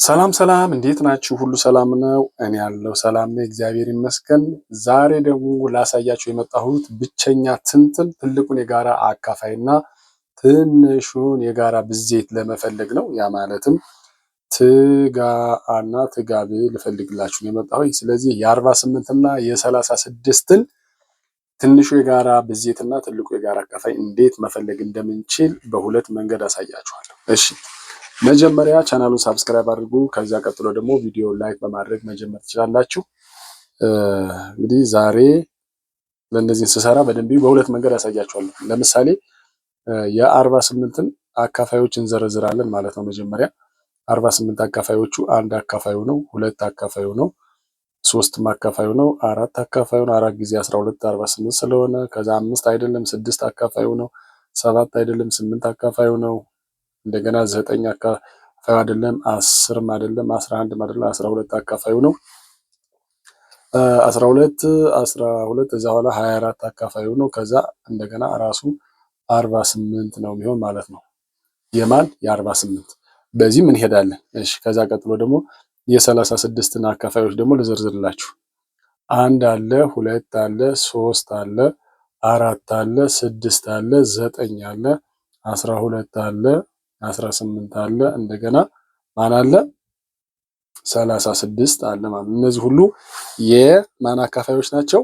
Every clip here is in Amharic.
ሰላም ሰላም፣ እንዴት ናችሁ? ሁሉ ሰላም ነው? እኔ ያለው ሰላም ነው፣ እግዚአብሔር ይመስገን። ዛሬ ደግሞ ላሳያችሁ የመጣሁት ብቸኛ ትንትን ትልቁን የጋራ አካፋይና ትንሹን የጋራ ብዜት ለመፈለግ ነው። ያ ማለትም ትጋና ትጋብ ልፈልግላችሁ ነው የመጣሁት። ስለዚህ የ48 እና የ36ን ትንሹ የጋራ ብዜትና ትልቁ የጋራ አካፋይ እንዴት መፈለግ እንደምንችል በሁለት መንገድ አሳያችኋለሁ። እሺ፣ መጀመሪያ ቻናሉን ሳብስክራይብ አድርጉ። ከዚያ ቀጥሎ ደግሞ ቪዲዮ ላይክ በማድረግ መጀመር ትችላላችሁ። እንግዲህ ዛሬ ለእነዚህን ስሰራ በደንብ በሁለት መንገድ አሳያችኋለሁ። ለምሳሌ የ48ን አካፋዮች እንዘረዝራለን ማለት ነው። መጀመሪያ 48 አካፋዮቹ አንድ አካፋዩ ነው፣ ሁለት አካፋዩ ነው፣ ሶስትም አካፋዩ ነው፣ አራት አካፋዩ ነው። 4 ጊዜ 12 48 ስለሆነ ከዛ 5 አይደለም 6 አካፋዩ ነው፣ 7 አይደለም 8 አካፋዩ ነው። እንደገና 9 አካፋዩ አይደለም፣ 10ም አይደለም፣ 11ም አይደለም፣ 12 አካፋዩ ነው። 12 እዛ በኋላ 24 አካፋዩ ነው። ከዛ እንደገና ራሱ 48 ነው የሚሆን ማለት ነው። የማን የ48 በዚህ ምን ሄዳለን። እሺ፣ ከዛ ቀጥሎ ደግሞ የ36ን አካፋዮች ደግሞ ልዘርዝርላችሁ። 1 አለ፣ 2 አለ፣ 3 አለ፣ 4 አለ፣ 6 አለ፣ 9 አለ፣ 12 አለ፣ 18 አለ፣ እንደገና ማን አለ 36 አለ ማለት ነው። እነዚህ ሁሉ የማን አካፋዮች ናቸው?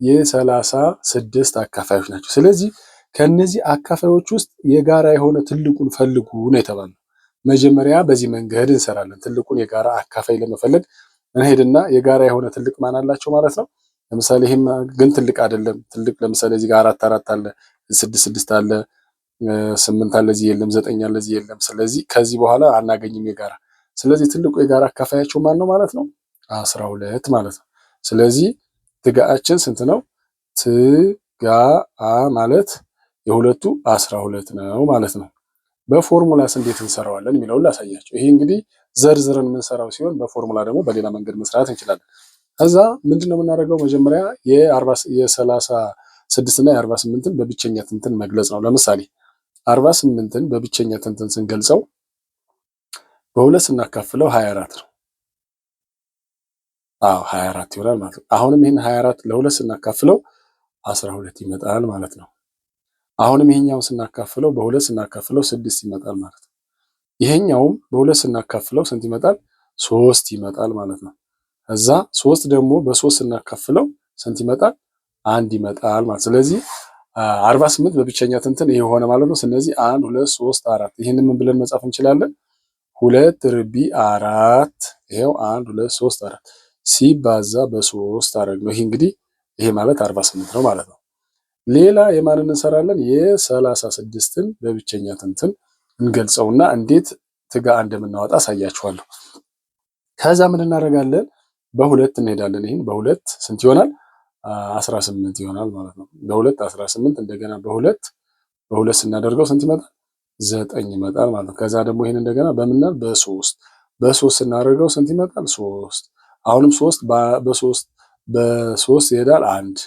የ36 አካፋዮች ናቸው። ስለዚህ ከነዚህ አካፋዮች ውስጥ የጋራ የሆነ ትልቁን ፈልጉ ነው የተባለው። መጀመሪያ በዚህ መንገድ እንሰራለን። ትልቁን የጋራ አካፋይ ለመፈለግ እንሄድና የጋራ የሆነ ትልቅ ማን አላቸው ማለት ነው። ለምሳሌ ይሄም ግን ትልቅ አይደለም። ትልቅ ለምሳሌ እዚህ ጋር 4 አለ፣ 6 አለ፣ 8 አለ፣ እዚህ የለም፣ 9 አለ፣ እዚህ የለም። ስለዚህ ከዚህ በኋላ አናገኝም የጋራ። ስለዚህ ትልቁ የጋራ አካፋያቸው ማን ነው ማለት ነው? 12 ማለት ነው። ስለዚህ ትጋአችን ስንት ነው? ትጋአ ማለት የሁለቱ 12 ነው ማለት ነው። በፎርሙላስ እንዴት እንሰራዋለን የሚለውን ላሳያቸው። ይሄ እንግዲህ ዘርዝረን የምንሰራው ሲሆን በፎርሙላ ደግሞ በሌላ መንገድ መስራት እንችላለን። ከዛ ምንድነው የምናደርገው? መጀመሪያ የ36 እና የ48ን በብቸኛ ትንትን መግለጽ ነው። ለምሳሌ 48ን በብቸኛ ትንትን ስንገልጸው በሁለት ስናካፍለው 24 ነው። 24 ይሆናል ማለት ነው። አሁንም ይሄን 24 ለሁለት ስናካፍለው 12 ይመጣል ማለት ነው። አሁንም ይሄኛውን ስናካፍለው በሁለት ስናካፍለው 6 ይመጣል ማለት ነው። ይሄኛውም በሁለት ስናካፍለው ስንት ይመጣል? 3 ይመጣል ማለት ነው። ከዛ 3 ደግሞ በ3 ስናካፍለው ስንት ይመጣል? 1 ይመጣል ማለት። ስለዚህ 48 በብቸኛ ትንትን ይሄ ሆነ ማለት ነው። ስለዚህ 1 2 3 4 ይሄንን ምን ብለን መጻፍ እንችላለን? 2 ርቢ 4 ይሄው 1 2 3 4 ሲባዛ በ3 አደረግነው። ይሄ እንግዲህ ይሄ ማለት 48 ነው ማለት ነው። ሌላ የማንን እንሰራለን? የ36ን በብቸኛ ትንትን እንገልጸውና እንዴት ትጋ እንደምናወጣ አሳያችኋለሁ። ከዛ ምን እናደርጋለን? በሁለት እንሄዳለን። ይሄን በሁለት ስንት ይሆናል? 18 ይሆናል ማለት ነው። በሁለት 18 እንደገና በሁለት ስናደርገው ስንት ይመጣል? 9 ይመጣል ማለት ነው። ከዛ ደግሞ ይሄን እንደገና በምናል በ3 ስናደርገው ስንት ይመጣል? 3 አሁንም 3 በ3 ይሄዳል 1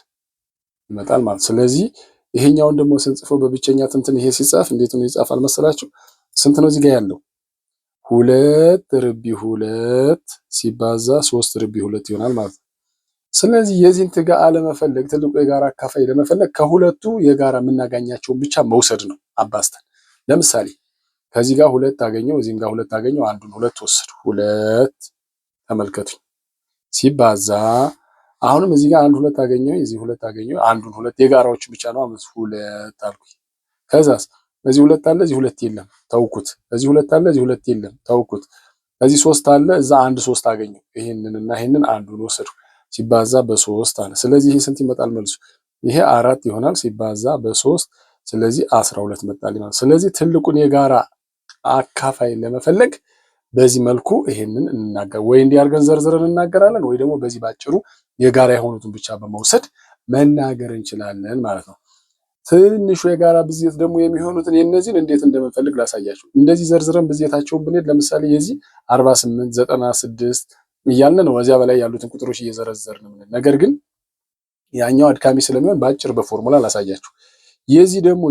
ይመጣል ማለት። ስለዚህ ይሄኛውን ደግሞ ስንጽፈው በብቸኛ ትንትን ይሄ ሲጻፍ እንዴት ነው ይጻፋል መሰላችሁ? ስንት ነው እዚህ ጋር ያለው? 2 ርቢ 2 ሲባዛ 3 ርቢ 2 ይሆናል ማለት ነው። ስለዚህ የዚህን ትጋ ለመፈለግ ትልቁ የጋራ አካፋይ ለመፈለግ ከሁለቱ የጋራ የምናገኛቸውን ብቻ መውሰድ ነው አባስተን። ለምሳሌ ከዚህ ጋር 2 አገኘው፣ እዚህም ጋር 2 አገኘው፣ አንዱን 2 ወሰዱ። 2 ተመልከቱ ሲባዛ አሁንም እዚህ ጋር 1 2 አገኘው፣ እዚህ 2 አገኘው፣ አንዱን 2 የጋራዎች ብቻ ነው 2 አልኩኝ። ከዛስ እዚህ 2 አለ፣ እዚህ 2 የለም፣ ተውኩት። እዚህ 2 አለ፣ እዚህ 2 የለም፣ ተውኩት። እዚህ 3 አለ፣ እዛ 1 3 አገኘው። ይሄንንና ይሄንን አንዱን ወሰዱ ሲባዛ በ3 አለ። ስለዚህ ይሄ ስንት ይመጣል መልሱ? ይሄ 4 ይሆናል ሲባዛ በ3 ስለዚህ 12 መጣል ይሆናል። ስለዚህ ትልቁን የጋራ አካፋይ ለመፈለግ በዚህ መልኩ ይሄንን እንናገር ወይ እንዲህ አድርገን ዘርዝረን እናገራለን፣ ወይ ደግሞ በዚህ ባጭሩ የጋራ የሆኑትን ብቻ በመውሰድ መናገር እንችላለን ማለት ነው። ትንሹ የጋራ ብዜት ደግሞ የሚሆኑትን የነዚህን እንዴት እንደምንፈልግ ላሳያችሁ። እንደዚህ ዘርዝረን ብዜታቸውን ብንሄድ ለምሳሌ የዚህ 48 96 እያልን ነው እዚያ በላይ ያሉትን ቁጥሮች እየዘረዘርን ምን። ነገር ግን ያኛው አድካሚ ስለሚሆን በአጭር በፎርሙላ ላሳያችሁ። የዚህ ደግሞ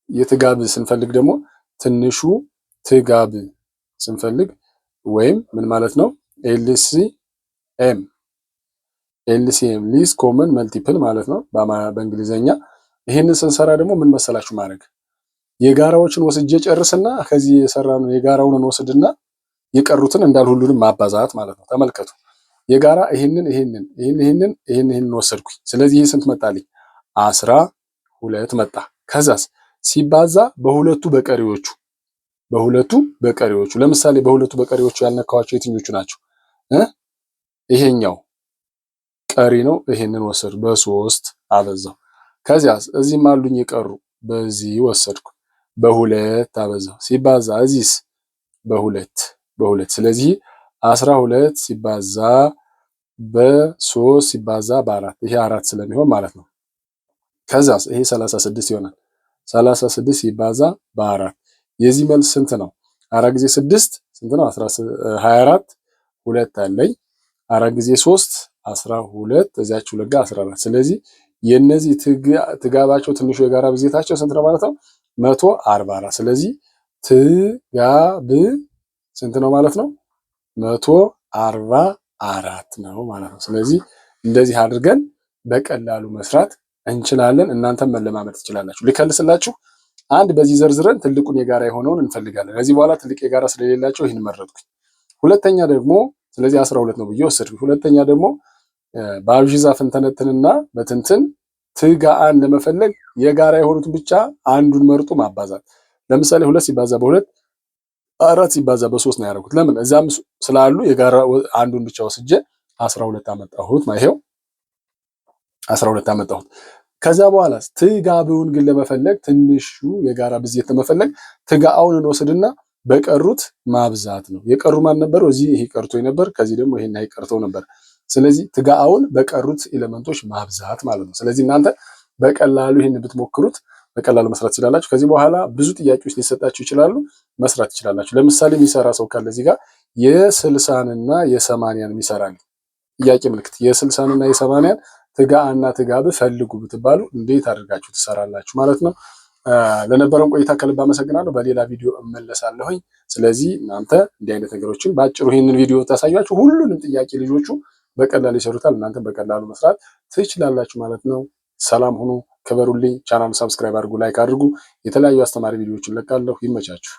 የትጋብ ስንፈልግ ደግሞ ትንሹ ትጋብ ስንፈልግ ወይም ምን ማለት ነው? ኤልሲኤም ሊስት ኮመን መልቲፕል ማለት ነው በእንግሊዘኛ። ይህንን ስንሰራ ደግሞ ምን መሰላችሁ ማድረግ የጋራዎችን ወስጄ ጨርስና ከዚህ የሰራነው የጋራውን ወስድና የቀሩትን እንዳል ሁሉንም ማባዛት ማለት ነው። ተመልከቱ የጋራ ይህንን ወሰድኩኝ። ስለዚህ ይህ ስንት መጣልኝ? 12 መጣ። ከዛስ ሲባዛ በሁለቱ በቀሪዎቹ ለምሳሌ በሁለቱ በቀሪዎቹ ያልነካዋቸው የትኞቹ ናቸው? ይሄኛው ቀሪ ነው። ይሄንን ወሰድኩ በ3 አበዛው። ከዚያስ እዚህም አሉኝ የቀሩ በዚህ ወሰድኩ በ2 አበዛው። ሲባዛ እዚህስ በ2 ስለዚህ 12 ሲባዛ በ3 ሲባዛ በ4 ይሄ 4 ስለሚሆን ማለት ነው። ከዛስ ይሄ 36 ይሆናል። 36 ሲባዛ በ4 የዚህ መልስ ስንት ነው? 4 ጊዜ 6 ስንት ነው? 24 2 አለኝ 4 ጊዜ 3 12 እዚያች 2 ጋር 14 ስለዚህ የነዚህ ትጋባቸው ትንሹ የጋራ ብዜታቸው ስንት ነው ማለት ነው? 144 ስለዚህ ትጋብ ስንት ነው ማለት ነው? 144 ነው ማለት ነው። ስለዚህ እንደዚህ አድርገን በቀላሉ መስራት እንችላለን። እናንተም መለማመድ ትችላላችሁ። ልከልስላችሁ አንድ በዚህ ዘርዝረን ትልቁን የጋራ የሆነውን እንፈልጋለን። ከዚህ በኋላ ትልቅ የጋራ ስለሌላቸው ይህን መረጥኩኝ። ሁለተኛ ደግሞ ስለዚህ 12 ነው ብዬ ወሰድኩኝ። ሁለተኛ ደግሞ በአብዢ ዛፍን ተነትንና በትንትን ትጋአን ለመፈለግ የጋራ የሆኑትን ብቻ አንዱን መርጦ ማባዛት። ለምሳሌ 2 ሲባዛ በ2 4 ሲባዛ በ3 ነው ያደረኩት። ለምን እዛም ስላሉ የጋራ አንዱን ብቻ ወስጄ 12 አመጣሁት። ይሄው 12 አመጣሁት። ከዛ በኋላ ትጋብውን ግን ለመፈለግ ትንሹ የጋራ ብዜት ለመፈለግ ትጋአውን እንወስድና በቀሩት ማብዛት ነው። የቀሩ ማን ነበሩ? እዚህ ይሄ ቀርቶ ነበር። ከዚህ ደግሞ ይሄን አይቀርተው ነበር። ስለዚህ ትጋአውን በቀሩት ኤሌመንቶች ማብዛት ማለት ነው። ስለዚህ እናንተ በቀላሉ ይሄን ብትሞክሩት በቀላሉ መስራት ትችላላችሁ። ከዚህ በኋላ ብዙ ጥያቄዎች ሊሰጣችሁ ይችላሉ፣ መስራት ትችላላችሁ። ለምሳሌ የሚሰራ ሰው ካለ እዚህ ጋር የ60ንና የ80ን የሚሰራል ጥያቄ ምልክት የ60ንና የ80ን ትጋአና ትጋብ ፈልጉ ብትባሉ እንዴት አድርጋችሁ ትሰራላችሁ ማለት ነው። ለነበረን ቆይታ ከልብ አመሰግናለሁ። በሌላ ቪዲዮ እመለሳለሁኝ። ስለዚህ እናንተ እንዲህ አይነት ነገሮችን በአጭሩ ይህንን ቪዲዮ ታሳያችሁ ሁሉንም ጥያቄ ልጆቹ በቀላሉ ይሰሩታል። እናንተ በቀላሉ መስራት ትችላላችሁ ማለት ነው። ሰላም ሁኑ፣ ክበሩልኝ። ቻናሉን ሰብስክራይብ አድርጉ፣ ላይክ አድርጉ። የተለያዩ አስተማሪ ቪዲዮዎችን ለቃለሁ። ይመቻችሁ።